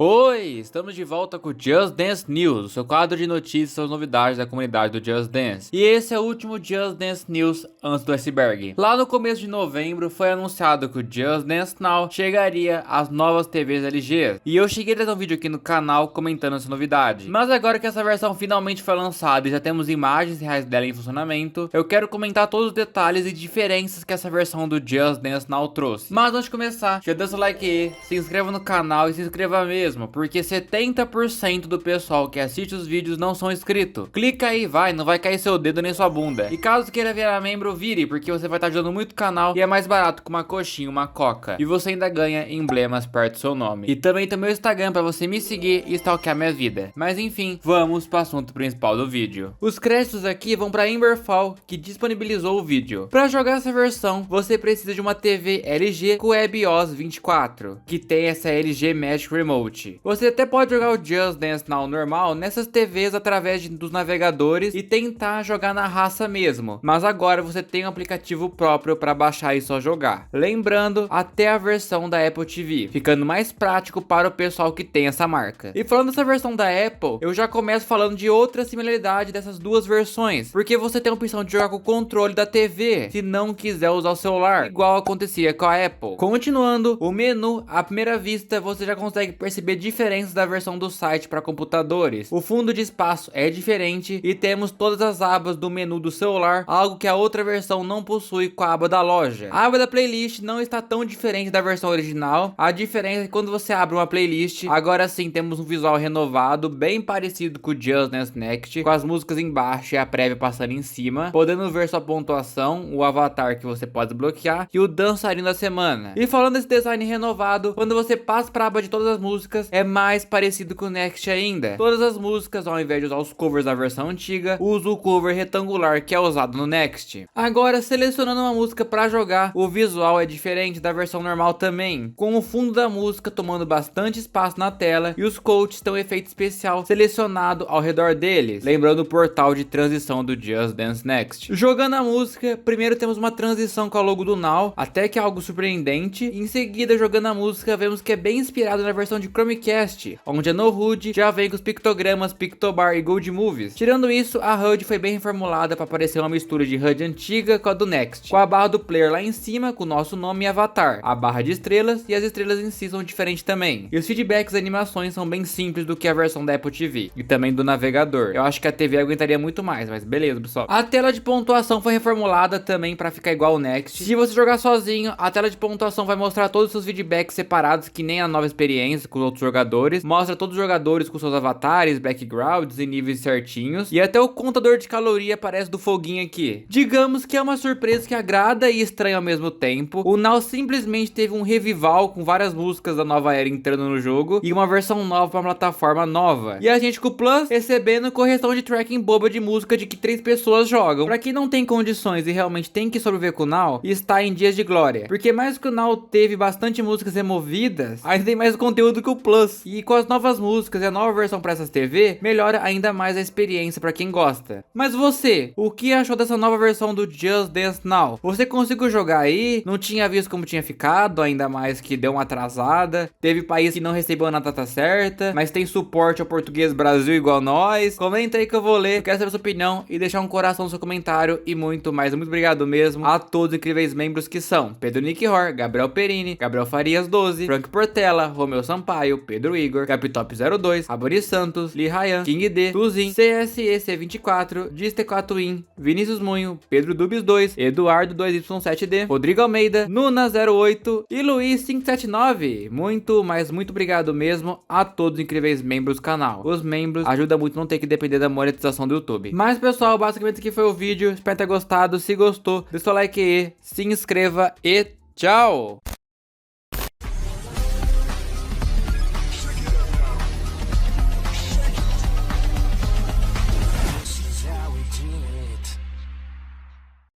Oi, estamos de volta com o Just Dance News, o seu quadro de notícias e novidades da comunidade do Just Dance. E esse é o último Just Dance News antes do iceberg. Lá no começo de novembro foi anunciado que o Just Dance Now chegaria às novas TVs LG. E eu cheguei a fazer um vídeo aqui no canal comentando essa novidade. Mas agora que essa versão finalmente foi lançada e já temos imagens reais dela em funcionamento, eu quero comentar todos os detalhes e diferenças que essa versão do Just Dance Now trouxe. Mas antes de começar, já deixa o like aí, se inscreva no canal e se inscreva mesmo, porque 70% do pessoal que assiste os vídeos não são inscritos. Clica aí, não vai cair seu dedo nem sua bunda. E caso queira virar membro, vire, porque você vai estar ajudando muito o canal e é mais barato que uma coxinha, uma coca. E você ainda ganha emblemas perto do seu nome. E também tem meu Instagram para você me seguir e stalkear minha vida. Mas enfim, vamos para o assunto principal do vídeo. Os créditos aqui vão para Emberfall, que disponibilizou o vídeo. Para jogar essa versão, você precisa de uma TV LG com WebOS 24, que tem essa LG Magic Remote. Você até pode jogar o Just Dance Now normal nessas TVs através dos navegadores e tentar jogar na raça mesmo, mas agora você tem um aplicativo próprio para baixar e só jogar. Lembrando, até a versão da Apple TV, ficando mais prático para o pessoal que tem essa marca. E falando dessa versão da Apple, eu já começo falando de outra similaridade dessas duas versões, porque você tem a opção de jogar com o controle da TV, se não quiser usar o celular, igual acontecia com a Apple. Continuando, o menu, à primeira vista, você já consegue perceber diferenças da versão do site para computadores. O fundo de espaço é diferente e temos todas as abas do menu do celular, algo que a outra versão não possui com a aba da loja. A aba da playlist não está tão diferente da versão original. A diferença é que quando você abre uma playlist, agora sim temos um visual renovado, bem parecido com o Just Dance Next, com as músicas embaixo e a prévia passando em cima, podendo ver sua pontuação, o avatar que você pode desbloquear e o dançarino da semana. E falando desse design renovado, quando você passa para a aba de todas as músicas, é mais parecido com o Next ainda. Todas as músicas, ao invés de usar os covers da versão antiga, usa o cover retangular que é usado no Next. Agora, selecionando uma música para jogar, o visual é diferente da versão normal também, com o fundo da música tomando bastante espaço na tela e os coaches têm um efeito especial selecionado ao redor deles, lembrando o portal de transição do Just Dance Next. Jogando a música, primeiro temos uma transição com a logo do Now, até que é algo surpreendente. Em seguida, jogando a música, vemos que é bem inspirado na versão de Chromecast, onde a No HUD já vem com os pictogramas, Pictobar e Gold Movies. Tirando isso, a HUD foi bem reformulada para parecer uma mistura de HUD antiga com a do Next, com a barra do player lá em cima com o nosso nome e avatar, a barra de estrelas e as estrelas em si são diferentes também. E os feedbacks e animações são bem simples do que a versão da Apple TV e também do navegador. Eu acho que a TV aguentaria muito mais, mas beleza, pessoal. A tela de pontuação foi reformulada também para ficar igual ao Next. Se você jogar sozinho, a tela de pontuação vai mostrar todos os seus feedbacks separados, que nem a nova experiência com os outros jogadores. Mostra todos os jogadores com seus avatares, backgrounds e níveis certinhos. E até o contador de caloria aparece do foguinho aqui. Digamos que é uma surpresa que agrada e estranha ao mesmo tempo. O Now simplesmente teve um revival com várias músicas da nova era entrando no jogo e uma versão nova para uma plataforma nova. E a gente com o Plus recebendo correção de tracking boba de música de que 3 pessoas jogam. Pra quem não tem condições e realmente tem que sobreviver com o Now, está em dias de glória. Porque mais que o Now teve bastante músicas removidas, ainda tem mais conteúdo que o Plus. E com as novas músicas e a nova versão para essas TV, melhora ainda mais a experiência para quem gosta. Mas você, o que achou dessa nova versão do Just Dance Now? Você conseguiu jogar aí? Não tinha visto como tinha ficado, ainda mais que deu uma atrasada. Teve país que não recebeu na data certa, mas tem suporte ao português Brasil igual nós. Comenta aí que eu vou ler, eu quero saber a sua opinião e deixar um coração no seu comentário e muito mais. Muito obrigado mesmo a todos os incríveis membros que são Pedro Nick Hor, Gabriel Perini, Gabriel Farias 12, Frank Portela, Romeu Sampaio, Pedro Igor, Capitop 02, Abori Santos, Lee Ryan, King D, Tuzin, CSEC24, Diste4In, Vinícius Munho, Pedro Dubis 2, Eduardo 2Y7D, Rodrigo Almeida, Nuna 08 e Luiz 579. Muito, mas muito obrigado mesmo a todos os incríveis membros do canal. Os membros ajudam muito, não ter que depender da monetização do YouTube. Mas pessoal, basicamente aqui foi o vídeo. Espero ter gostado. Se gostou, deixa o like aí, se inscreva e tchau!